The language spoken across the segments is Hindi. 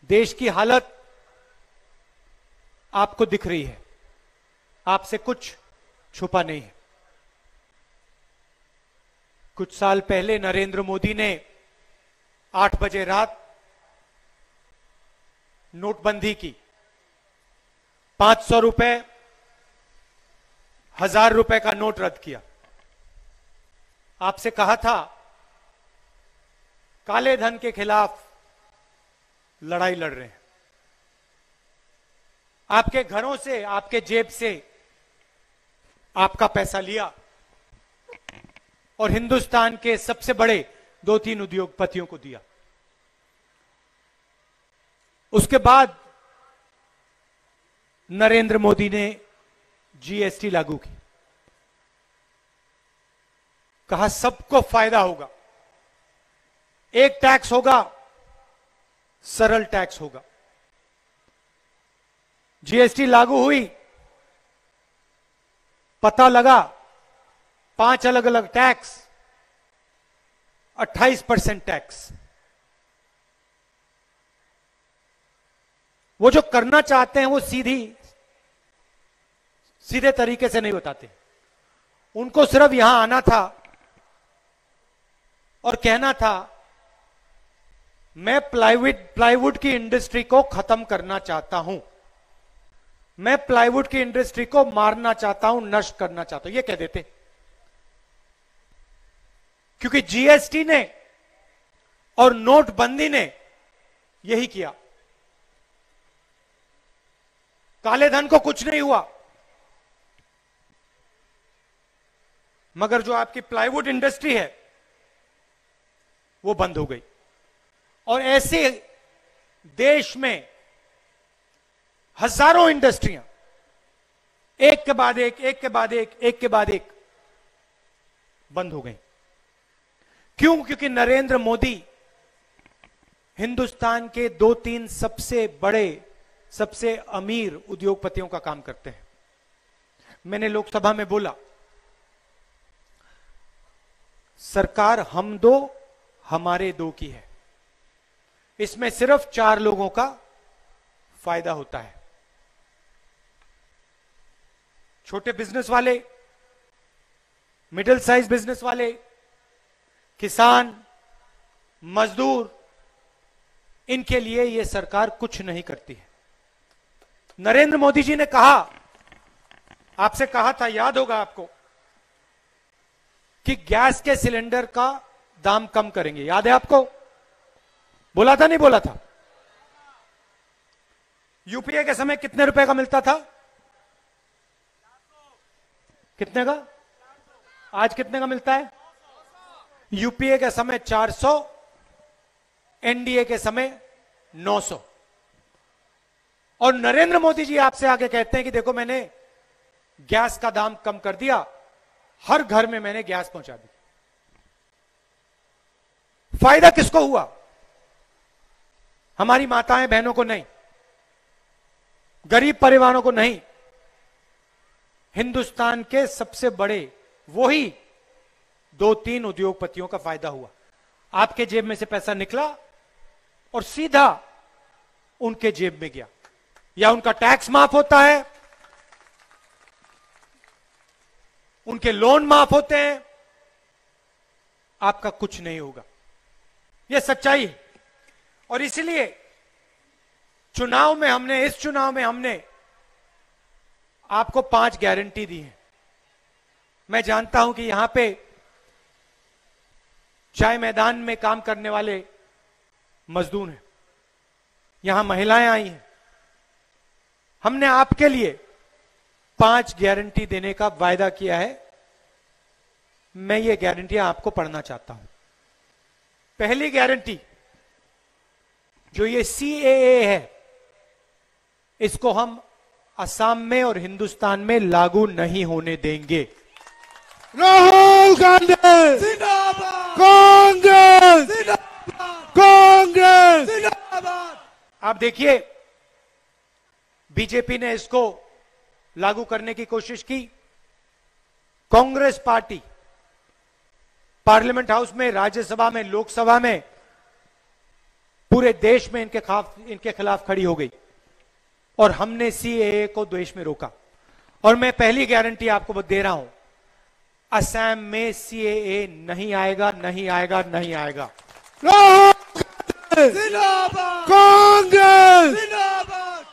देश की हालत आपको दिख रही है, आपसे कुछ छुपा नहीं है। कुछ साल पहले नरेंद्र मोदी ने 8 बजे रात नोटबंदी की। 500 रुपए, 1000 रुपए का नोट रद्द किया। आपसे कहा था काले धन के खिलाफ लड़ाई लड़ रहे हैं। आपके घरों से, आपके जेब से आपका पैसा लिया और हिंदुस्तान के सबसे बड़े 2-3 उद्योगपतियों को दिया। उसके बाद नरेंद्र मोदी ने जीएसटी लागू की। कहा सबको फायदा होगा, एक टैक्स होगा, सरल टैक्स होगा। जीएसटी लागू हुई, पता लगा 5 अलग अलग टैक्स, 28% टैक्स। वो जो करना चाहते हैं वो सीधे तरीके से नहीं बताते। उनको सिर्फ यहां आना था और कहना था मैं प्लाईवुड की इंडस्ट्री को खत्म करना चाहता हूं, मैं प्लाईवुड की इंडस्ट्री को मारना चाहता हूं, नष्ट करना चाहता हूं, ये कह देते। क्योंकि जीएसटी ने और नोटबंदी ने यही किया। काले धन को कुछ नहीं हुआ, मगर जो आपकी प्लाईवुड इंडस्ट्री है वो बंद हो गई। और ऐसे देश में हजारों इंडस्ट्रियां एक के बाद एक, एक के बाद एक, एक के बाद एक बंद हो गई। क्यों? क्योंकि नरेंद्र मोदी हिंदुस्तान के 2-3 सबसे बड़े, सबसे अमीर उद्योगपतियों का काम करते हैं। मैंने लोकसभा में बोला सरकार हम दो हमारे दो की है, इसमें सिर्फ 4 लोगों का फायदा होता है। छोटे बिजनेस वाले, मिडिल साइज बिजनेस वाले, किसान, मजदूर, इनके लिए यह सरकार कुछ नहीं करती है। नरेंद्र मोदी जी ने कहा, आपसे कहा था, याद होगा आपको, कि गैस के सिलेंडर का दाम कम करेंगे। याद है आपको? बोला था नहीं बोला था? यूपीए के समय कितने रुपए का मिलता था? कितने का? आज कितने का मिलता है? यूपीए के समय 400, एनडीए के समय 900। और नरेंद्र मोदी जी आपसे आके कहते हैं कि देखो मैंने गैस का दाम कम कर दिया, हर घर में मैंने गैस पहुंचा दी। फायदा किसको हुआ? हमारी माताएं बहनों को नहीं, गरीब परिवारों को नहीं, हिंदुस्तान के सबसे बड़े वही 2-3 उद्योगपतियों का फायदा हुआ। आपके जेब में से पैसा निकला और सीधा उनके जेब में गया, या उनका टैक्स माफ होता है, उनके लोन माफ होते हैं, आपका कुछ नहीं होगा। यह सच्चाई है। और इसलिए इस चुनाव में हमने आपको 5 गारंटी दी है। मैं जानता हूं कि यहां पे चाय मैदान में काम करने वाले मजदूर हैं, यहां महिलाएं आई हैं। हमने आपके लिए 5 गारंटी देने का वायदा किया है। मैं ये गारंटियां आपको पढ़ना चाहता हूं। पहली गारंटी, जो ये सीएए है, इसको हम असम में और हिंदुस्तान में लागू नहीं होने देंगे। राहुल गांधी जिंदाबाद, कांग्रेस जिंदाबाद, कांग्रेस जिंदाबाद। आप देखिए, बीजेपी ने इसको लागू करने की कोशिश की। कांग्रेस पार्टी पार्लियामेंट हाउस में, राज्यसभा में, लोकसभा में पूरे देश में इनके खिलाफ खड़ी हो गई और हमने सीएए को देश में रोका। और मैं पहली गारंटी आपको दे रहा हूं, असम में सीएए नहीं आएगा, नहीं आएगा, नहीं आएगा। कांग्रेस जिंदाबाद।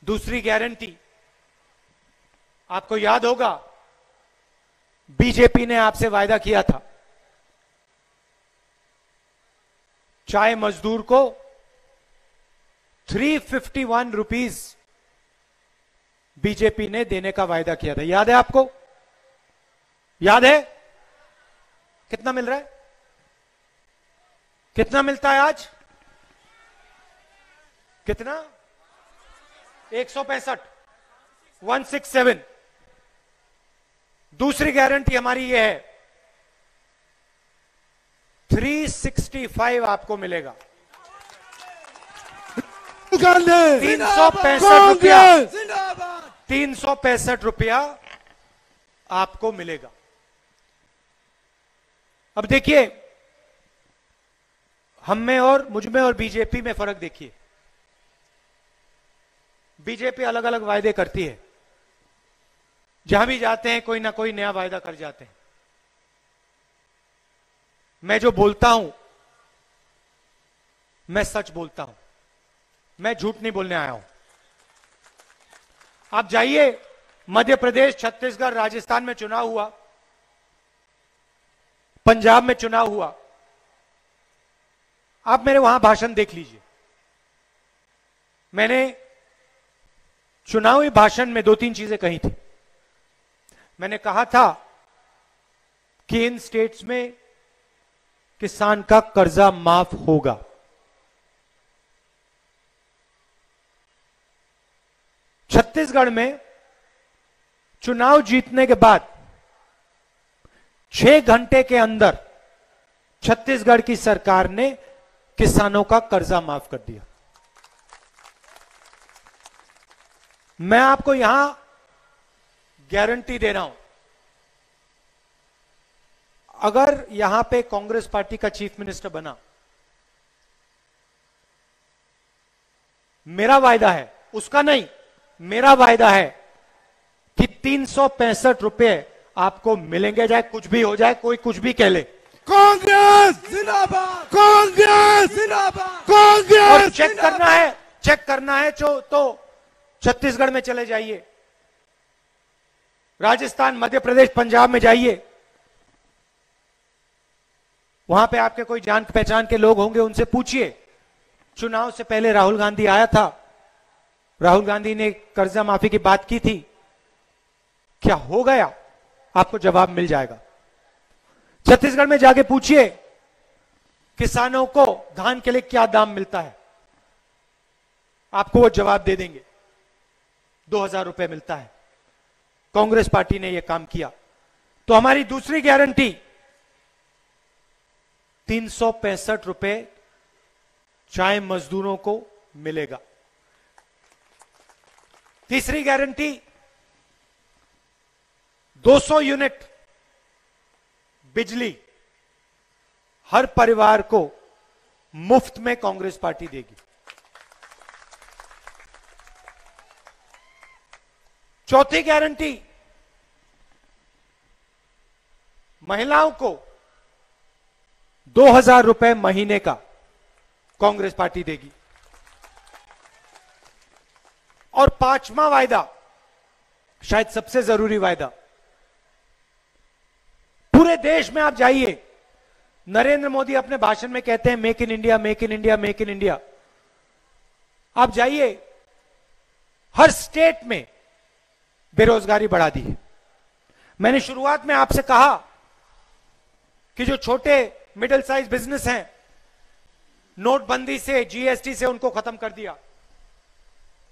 दूसरी गारंटी, आपको याद होगा बीजेपी ने आपसे वायदा किया था, चाय मजदूर को 351 रुपीज बीजेपी ने देने का वायदा किया था। याद है आपको? याद है? कितना मिल रहा है? कितना मिलता है आज? कितना? 165, 167। दूसरी गारंटी हमारी यह है, 365 आपको मिलेगा। 365 रुपया, 365 रुपया आपको मिलेगा। अब देखिए, हम में और मुझ में और बीजेपी में फर्क देखिए। बीजेपी अलग अलग वायदे करती है, जहां भी जाते हैं कोई ना कोई नया वायदा कर जाते हैं। मैं जो बोलता हूं, मैं सच बोलता हूं, मैं झूठ नहीं बोलने आया हूं। आप जाइए, मध्य प्रदेश, छत्तीसगढ़, राजस्थान में चुनाव हुआ, पंजाब में चुनाव हुआ, आप मेरे वहां भाषण देख लीजिए। मैंने चुनावी भाषण में 2-3 चीजें कही थी। मैंने कहा था कि इन स्टेट्स में किसान का कर्जा माफ होगा। छत्तीसगढ़ में चुनाव जीतने के बाद 6 घंटे के अंदर छत्तीसगढ़ की सरकार ने किसानों का कर्जा माफ कर दिया। मैं आपको यहां गारंटी दे रहा हूं, अगर यहां पे कांग्रेस पार्टी का चीफ मिनिस्टर बना, मेरा वायदा है, उसका नहीं, मेरा वायदा है कि 365 रुपए आपको मिलेंगे, चाहे कुछ भी हो जाए, कोई कुछ भी कह ले। कांग्रेस जिंदाबाद, कांग्रेस जिंदाबाद, कांग्रेस। और चेक करना है तो छत्तीसगढ़ में चले जाइए, राजस्थान, मध्य प्रदेश, पंजाब में जाइए, वहां पे आपके कोई जान पहचान के लोग होंगे, उनसे पूछिए। चुनाव से पहले राहुल गांधी आया था, राहुल गांधी ने कर्जा माफी की बात की थी, क्या हो गया? आपको जवाब मिल जाएगा। छत्तीसगढ़ में जाके पूछिए किसानों को धान के लिए क्या दाम मिलता है, आपको वो जवाब दे देंगे, 2000 रुपए मिलता है। कांग्रेस पार्टी ने यह काम किया। तो हमारी दूसरी गारंटी, 365 रुपए चाय मजदूरों को मिलेगा। तीसरी गारंटी, 200 यूनिट बिजली हर परिवार को मुफ्त में कांग्रेस पार्टी देगी। चौथी गारंटी, महिलाओं को 2000 रुपए महीने का कांग्रेस पार्टी देगी। और पांचवा वायदा, शायद सबसे जरूरी वायदा, पूरे देश में आप जाइए, नरेंद्र मोदी अपने भाषण में कहते हैं make in India, make in India, make in India. आप जाइए, हर स्टेट में बेरोजगारी बढ़ा दी है। मैंने शुरुआत में आपसे कहा कि जो छोटे मिडिल साइज बिजनेस हैं, नोटबंदी से, जीएसटी से उनको खत्म कर दिया।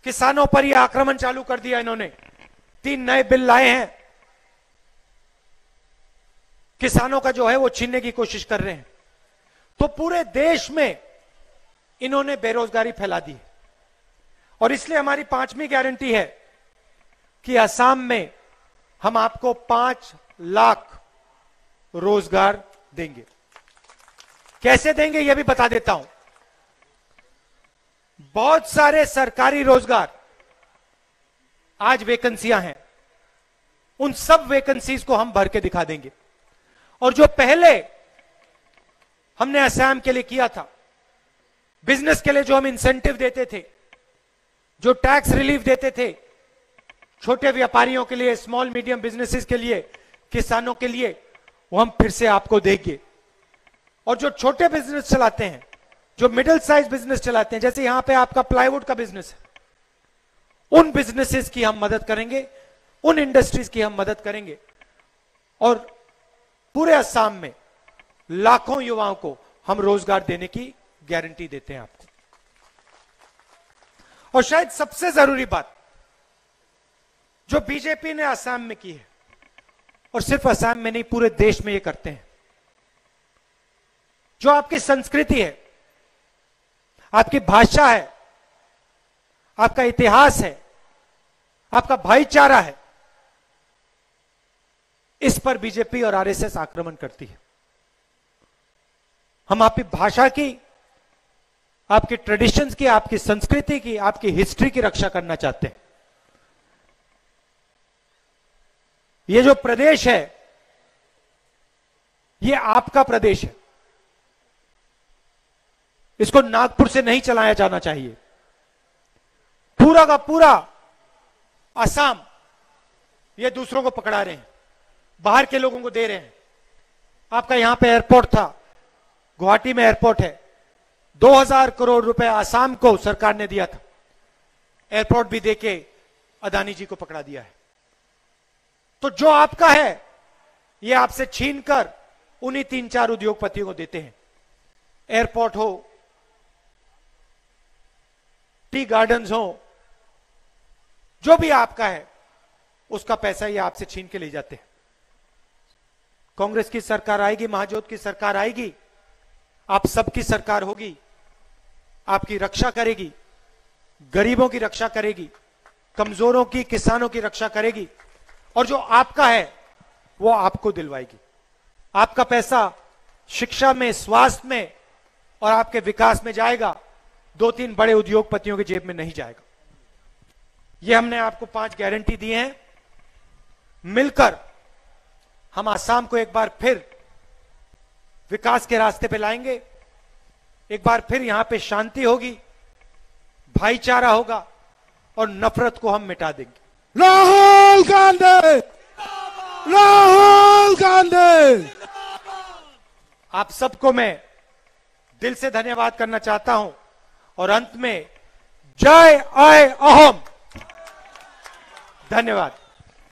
किसानों पर यह आक्रमण चालू कर दिया इन्होंने। 3 नए बिल लाए हैं, किसानों का जो है वो छीनने की कोशिश कर रहे हैं। तो पूरे देश में इन्होंने बेरोजगारी फैला दी। और इसलिए हमारी पांचवी गारंटी है कि असम में हम आपको 5 लाख रोजगार देंगे। कैसे देंगे यह भी बता देता हूं। बहुत सारे सरकारी रोजगार आज वैकेंसियां हैं, उन सब वैकेंसीज को हम भर के दिखा देंगे। और जो पहले हमने असम के लिए किया था, बिजनेस के लिए जो हम इंसेंटिव देते थे, जो टैक्स रिलीफ देते थे, छोटे व्यापारियों के लिए, स्मॉल मीडियम बिजनेसेस के लिए, किसानों के लिए, वो हम फिर से आपको देंगे। और जो छोटे बिजनेस चलाते हैं, जो मिडिल साइज बिजनेस चलाते हैं, जैसे यहां पे आपका प्लाईवुड का बिजनेस है, उन बिजनेसेस की हम मदद करेंगे, उन इंडस्ट्रीज की हम मदद करेंगे। और पूरे असम में लाखों युवाओं को हम रोजगार देने की गारंटी देते हैं आपको। और शायद सबसे जरूरी बात जो बीजेपी ने असम में की है, और सिर्फ असम में नहीं पूरे देश में ये करते हैं, जो आपकी संस्कृति है, आपकी भाषा है, आपका इतिहास है, आपका भाईचारा है, इस पर बीजेपी और आरएसएस आक्रमण करती है। हम आपकी भाषा की, आपकी ट्रेडिशंस की, आपकी संस्कृति की, आपकी हिस्ट्री की रक्षा करना चाहते हैं। ये जो प्रदेश है, ये आपका प्रदेश है, इसको नागपुर से नहीं चलाया जाना चाहिए। पूरा का पूरा असम ये दूसरों को पकड़ा रहे हैं, बाहर के लोगों को दे रहे हैं। आपका यहां पे एयरपोर्ट था, गुवाहाटी में एयरपोर्ट है, 2000 करोड़ रुपए असम को सरकार ने दिया था, एयरपोर्ट भी देके अदानी जी को पकड़ा दिया है। तो जो आपका है ये आपसे छीनकर उन्हीं 3-4 उद्योगपतियों को देते हैं। एयरपोर्ट हो, टी गार्डन्स हो, जो भी आपका है उसका पैसा ये आपसे छीन के ले जाते हैं। कांग्रेस की सरकार आएगी, महाजोत की सरकार आएगी, आप सबकी सरकार होगी, आपकी रक्षा करेगी, गरीबों की रक्षा करेगी, कमजोरों की, किसानों की रक्षा करेगी, और जो आपका है वो आपको दिलवाएगी। आपका पैसा शिक्षा में, स्वास्थ्य में और आपके विकास में जाएगा, 2-3 बड़े उद्योगपतियों की जेब में नहीं जाएगा। ये हमने आपको 5 गारंटी दी हैं। मिलकर हम असम को एक बार फिर विकास के रास्ते पे लाएंगे, एक बार फिर यहां पे शांति होगी, भाईचारा होगा और नफरत को हम मिटा देंगे। राहुल गांधी, राहुल गांधी। आप सबको मैं दिल से धन्यवाद करना चाहता हूं और अंत में जय आय अहम। धन्यवाद।